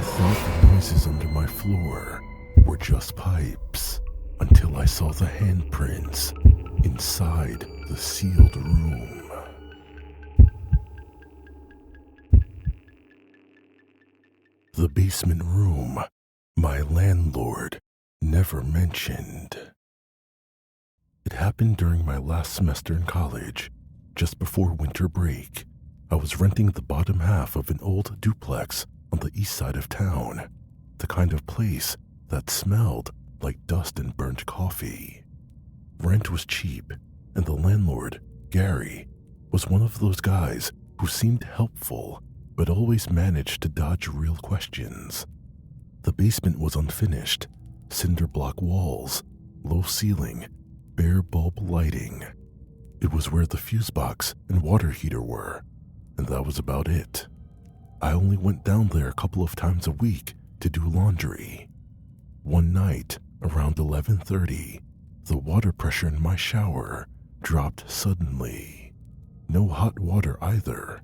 thought the noises under my floor were just pipes until I saw the handprints inside the sealed room. The basement room my landlord never mentioned. It happened during my last semester in college, just before winter break. I was renting the bottom half of an old duplex on the east side of town, the kind of place that smelled like dust and burnt coffee. Rent was cheap, and the landlord, Gary, was one of those guys who seemed helpful but always managed to dodge real questions. The basement was unfinished, cinder block walls, low ceiling, bare bulb lighting. It was where the fuse box and water heater were, and that was about it. I only went down there a couple of times a week to do laundry. One night, around 11:30, the water pressure in my shower dropped suddenly. No hot water either.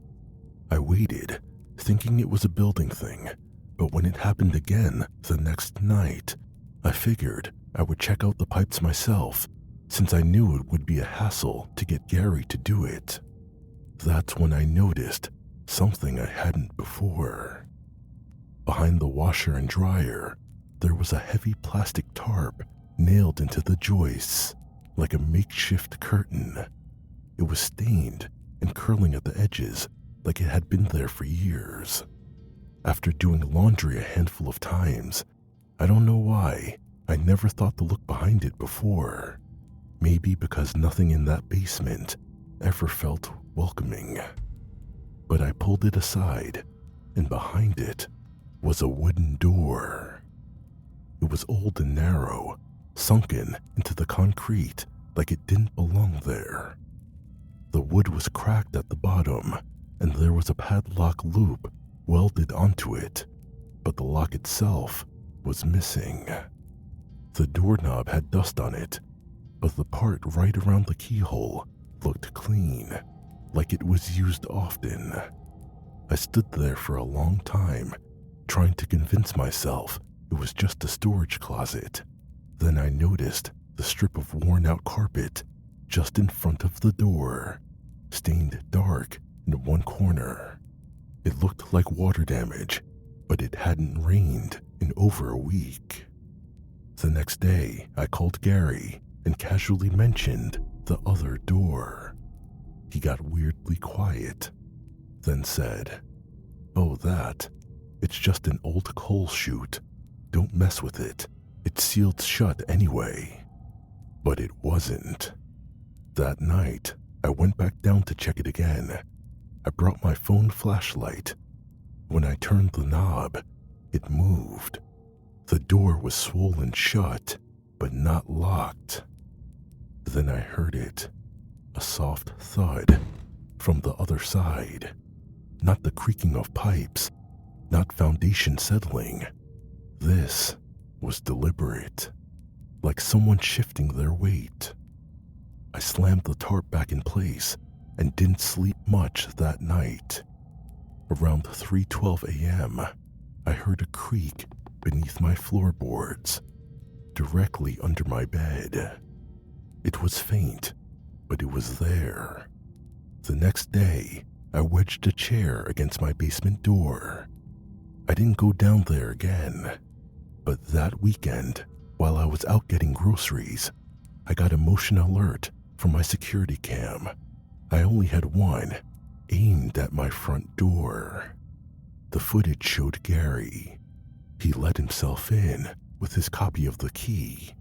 I waited, thinking it was a building thing, but when it happened again the next night, I figured I would check out the pipes myself, since I knew it would be a hassle to get Gary to do it. That's when I noticed something I hadn't before. Behind the washer and dryer, there was a heavy plastic tarp nailed into the joists, like a makeshift curtain. It was stained and curling at the edges like it had been there for years. After doing laundry a handful of times, I don't know why, I never thought to look behind it before. Maybe because nothing in that basement ever felt welcoming. But I pulled it aside, and behind it was a wooden door. It was old and narrow, sunken into the concrete like it didn't belong there. The wood was cracked at the bottom, and there was a padlock loop welded onto it, but the lock itself was missing. The doorknob had dust on it, but the part right around the keyhole looked clean, like it was used often. I stood there for a long time, trying to convince myself it was just a storage closet. Then I noticed the strip of worn-out carpet just in front of the door, stained dark in one corner. It looked like water damage, but it hadn't rained in over a week. The next day, I called Gary and casually mentioned the other door. He got weirdly quiet, then said, "Oh, that. It's just an old coal chute. Don't mess with it. It's sealed shut anyway." But it wasn't. That night, I went back down to check it again. I brought my phone flashlight. When I turned the knob, it moved. The door was swollen shut, but not locked. Then I heard it, a soft thud from the other side. Not the creaking of pipes, not foundation settling. This was deliberate, like someone shifting their weight. I slammed the tarp back in place and didn't sleep much that night. Around 3:12 a.m., I heard a creak beneath my floorboards, directly under my bed. It was faint, but it was there. The next day, I wedged a chair against my basement door. I didn't go down there again, but that weekend, while I was out getting groceries, I got a motion alert from my security cam. I only had one, aimed at my front door. The footage showed Gary. He let himself in with his copy of the key.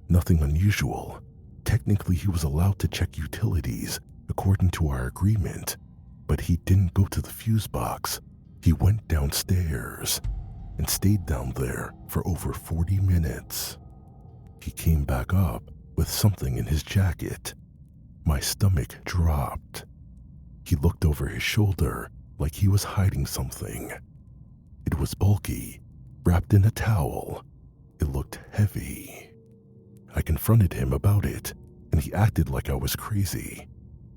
Nothing unusual. Technically, he was allowed to check utilities according to our agreement, but he didn't go to the fuse box. He went downstairs and stayed down there for over 40 minutes. He came back up with something in his jacket. My stomach dropped. He looked over his shoulder like he was hiding something. It was bulky, wrapped in a towel. It looked heavy. I confronted him about it, and he acted like I was crazy.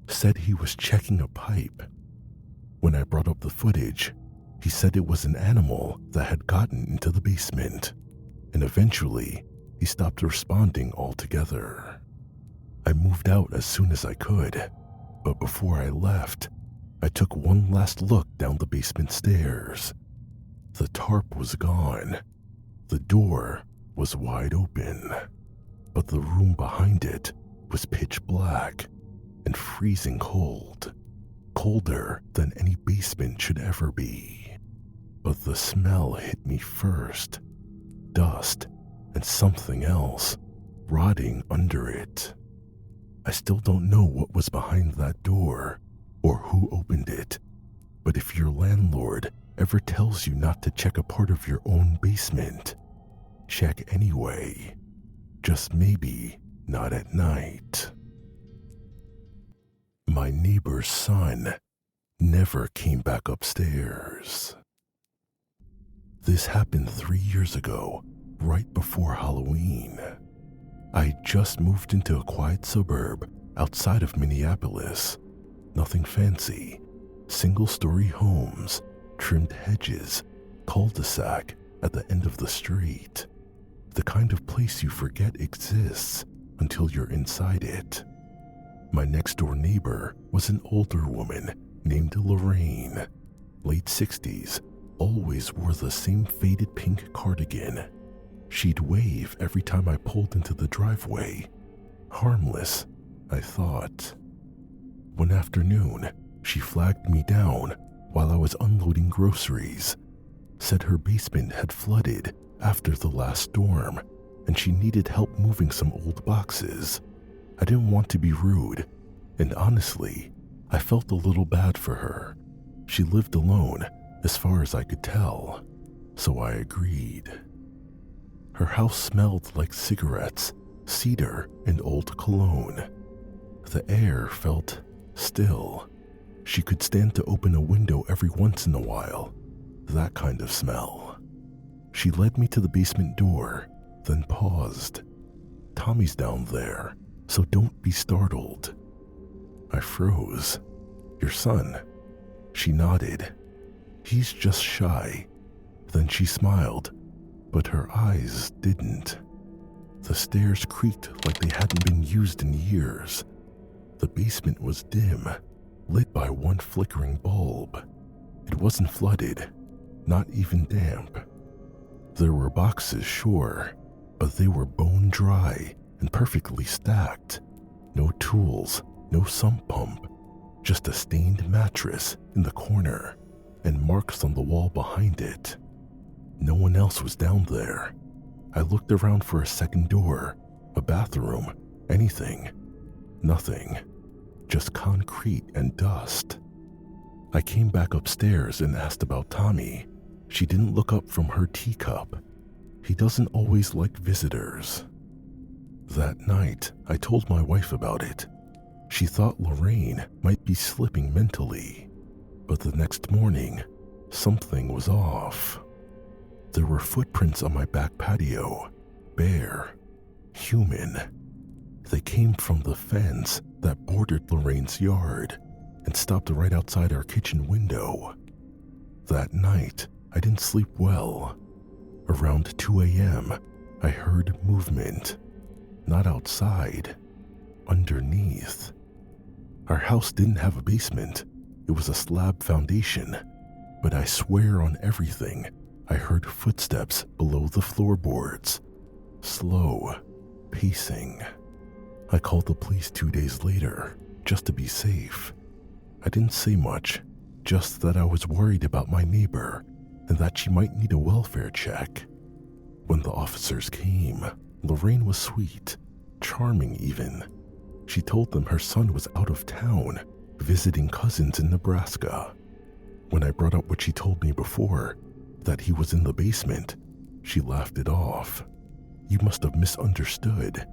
Said he was checking a pipe. When I brought up the footage, He said it was an animal that had gotten into the basement, and eventually he stopped responding altogether. I moved out as soon as I could, but before I left, I took one last look down the basement stairs. The tarp was gone. The door was wide open, but the room behind it was pitch black and freezing cold, colder than any basement should ever be. But the smell hit me first, dust and something else rotting under it. I still don't know what was behind that door or who opened it, but if your landlord ever tells you not to check a part of your own basement, check anyway. Just maybe not at night. My neighbor's son never came back upstairs. This happened 3 years ago, right before Halloween. I had just moved into a quiet suburb outside of Minneapolis. Nothing fancy. Single-story homes, trimmed hedges, cul-de-sac at the end of the street. The kind of place you forget exists until you're inside it. My next-door neighbor was an older woman named Lorraine, late 60s, always wore the same faded pink cardigan. She'd wave every time I pulled into the driveway. Harmless, I thought. One afternoon, she flagged me down while I was unloading groceries, said her basement had flooded after the last storm and she needed help moving some old boxes. I didn't want to be rude, and honestly, I felt a little bad for her. She lived alone, as far as I could tell, so I agreed. Her house smelled like cigarettes, cedar, and old cologne. The air felt still. She could stand to open a window every once in a while, that kind of smell. She led me to the basement door, then paused. "Tommy's down there, so don't be startled." I froze. "Your son?" She nodded. "He's just shy." Then she smiled, but her eyes didn't. The stairs creaked like they hadn't been used in years. The basement was dim, lit by one flickering bulb. It wasn't flooded, not even damp. There were boxes, sure, but they were bone dry and perfectly stacked. No tools, no sump pump, just a stained mattress in the corner and marks on the wall behind it. No one else was down there. I looked around for a second door, a bathroom, anything. Nothing. Just concrete and dust. I came back upstairs and asked about Tommy. She didn't look up from her teacup. He doesn't always like visitors. That night, I told my wife about it. She thought Lorraine might be slipping mentally, but the next morning, something was off. There were footprints on my back patio, bare, human. They came from the fence that bordered Lorraine's yard and stopped right outside our kitchen window. That night, I didn't sleep well. Around 2 a.m., I heard movement. Not outside, underneath. Our house didn't have a basement. It was a slab foundation, but I swear on everything, I heard footsteps below the floorboards. Slow, pacing. I called the police 2 days later, just to be safe. I didn't say much, just that I was worried about my neighbor and that she might need a welfare check. When the officers came, Lorraine was sweet, charming even. She told them her son was out of town, visiting cousins in Nebraska. When I brought up what she told me before, that he was in the basement, she laughed it off. "You must have misunderstood.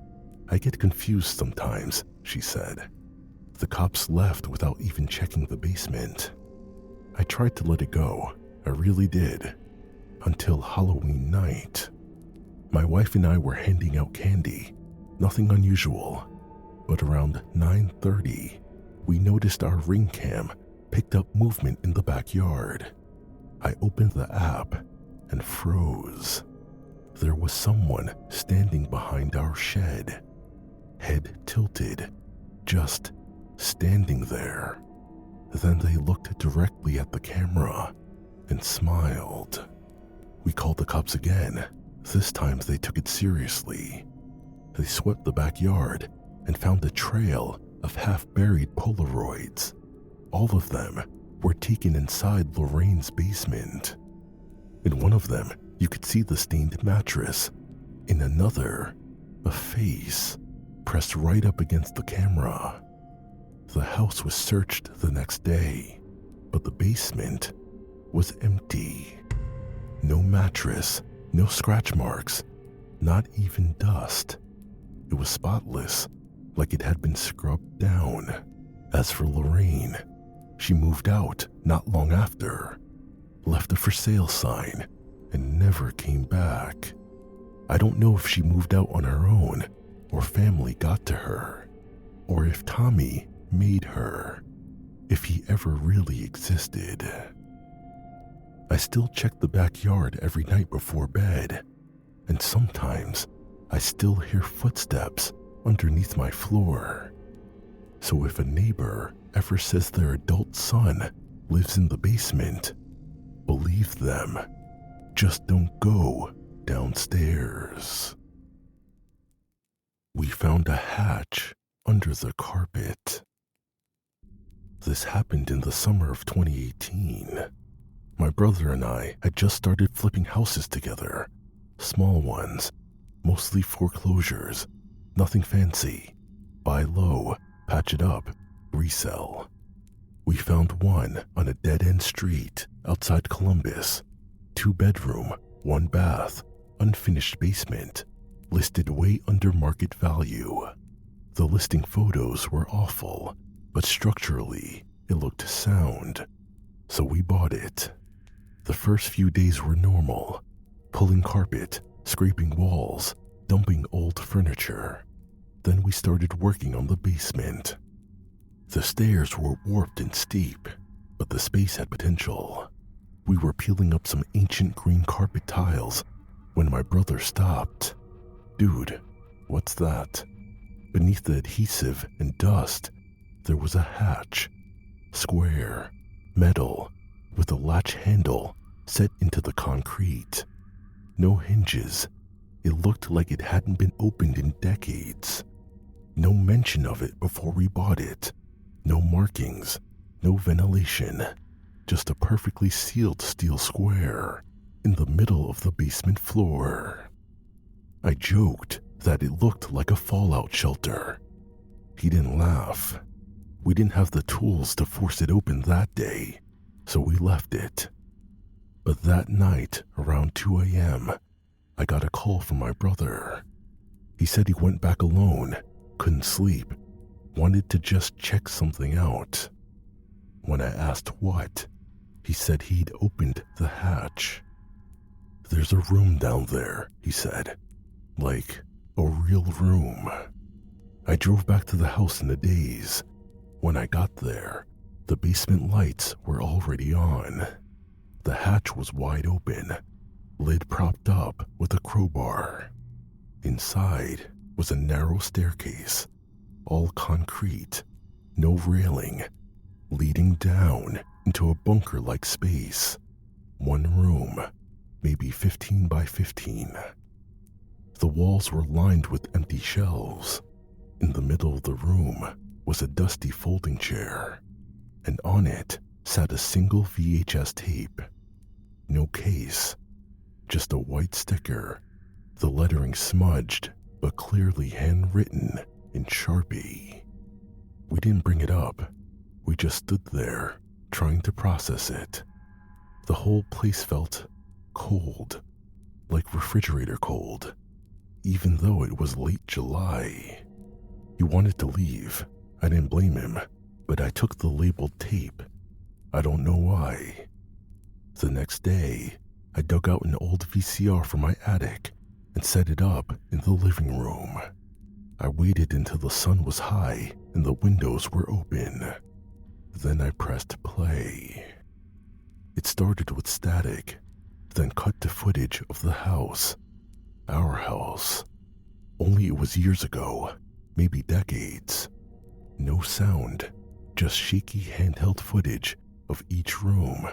I get confused sometimes," she said. The cops left without even checking the basement. I tried to let it go, I really did, until Halloween night. My wife and I were handing out candy, nothing unusual, but around 9:30, we noticed our ring cam picked up movement in the backyard. I opened the app and froze. There was someone standing behind our shed, head tilted, just standing there. Then they looked directly at the camera and smiled. We called the cops again. This time they took it seriously. They swept the backyard and found a trail of half-buried Polaroids. All of them were taken inside Lorraine's basement. In one of them, you could see the stained mattress. In another, a face pressed right up against the camera. The house was searched the next day, but the basement was empty. No mattress, no scratch marks, not even dust. It was spotless, like it had been scrubbed down. As for Lorraine, she moved out not long after, left a for sale sign, and never came back. I don't know if she moved out on her own, or family got to her, or if Tommy made her, if he ever really existed. I still check the backyard every night before bed, and sometimes I still hear footsteps underneath my floor. So if a neighbor ever says their adult son lives in the basement, believe them. Just don't go downstairs. We found a hatch under the carpet. This happened in the summer of 2018. My brother and I had just started flipping houses together. Small ones, mostly foreclosures, nothing fancy. Buy low, patch it up, resell. We found one on a dead-end street outside Columbus. 2-bedroom, 1 bath, unfinished basement, listed way under market value. The listing photos were awful, but structurally, it looked sound. So we bought it. The first few days were normal, pulling carpet, scraping walls, dumping old furniture. Then we started working on the basement. The stairs were warped and steep, but the space had potential. We were peeling up some ancient green carpet tiles when my brother stopped. Dude, what's that? Beneath the adhesive and dust, there was a hatch. Square, metal, with a latch handle set into the concrete. No hinges. It looked like it hadn't been opened in decades. No mention of it before we bought it. No markings, no ventilation. Just a perfectly sealed steel square in the middle of the basement floor. I joked that it looked like a fallout shelter. He didn't laugh. We didn't have the tools to force it open that day, so we left it. But that night, around 2 a.m., I got a call from my brother. He said he went back alone, couldn't sleep, wanted to just check something out. When I asked what, he said he'd opened the hatch. There's a room down there, he said. Like, a real room. I drove back to the house in a daze. When I got there, the basement lights were already on. The hatch was wide open, lid propped up with a crowbar. Inside was a narrow staircase, all concrete, no railing, leading down into a bunker-like space. One room, maybe 15 by 15. The walls were lined with empty shelves. In the middle of the room was a dusty folding chair, and on it sat a single VHS tape. No case, just a white sticker, the lettering smudged but clearly handwritten in Sharpie. We didn't bring it up. We just stood there, trying to process it. The whole place felt cold, like refrigerator cold, even though it was late July. He wanted to leave. I didn't blame him, but I took the labeled tape. I don't know why. The next day, I dug out an old VCR from my attic and set it up in the living room. I waited until the sun was high and the windows were open. Then I pressed play. It started with static, then cut to footage of the house, our house. Only it was years ago, maybe decades. No sound, just shaky handheld footage of each room,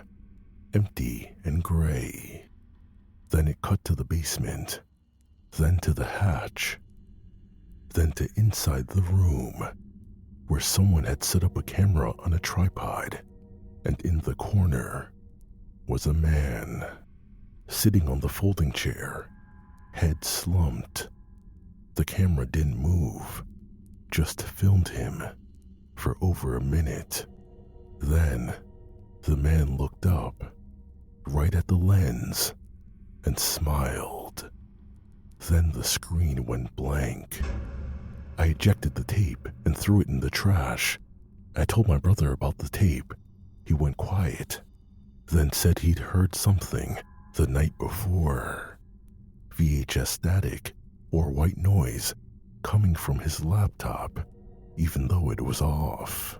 empty and gray. Then it cut to the basement, then to the hatch, then to inside the room, where someone had set up a camera on a tripod, and in the corner was a man, sitting on the folding chair, head slumped. The camera didn't move, just filmed him for over a minute. Then the man looked up, right at the lens, and smiled. Then the screen went blank. I ejected the tape and threw it in the trash. I told my brother about the tape. He went quiet, then said he'd heard something the night before. VHS static or white noise coming from his laptop, even though it was off.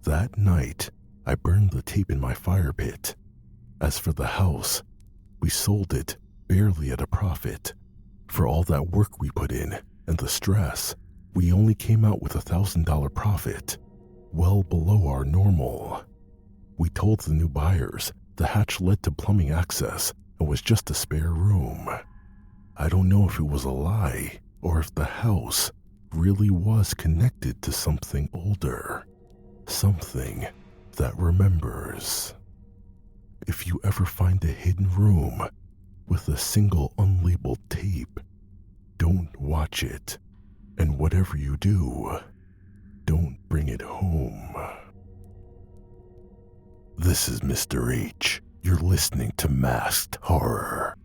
That night, I burned the tape in my fire pit. As for the house, we sold it barely at a profit. For all that work we put in and the stress, we only came out with $1,000 profit, well below our normal. We told the new buyers the hatch led to plumbing access and was just a spare room. I don't know if it was a lie or if the house really was connected to something older, something that remembers. If you ever find a hidden room with a single unlabeled tape, don't watch it, and whatever you do, don't bring it home. This is Mr. H. You're listening to Masked Horror.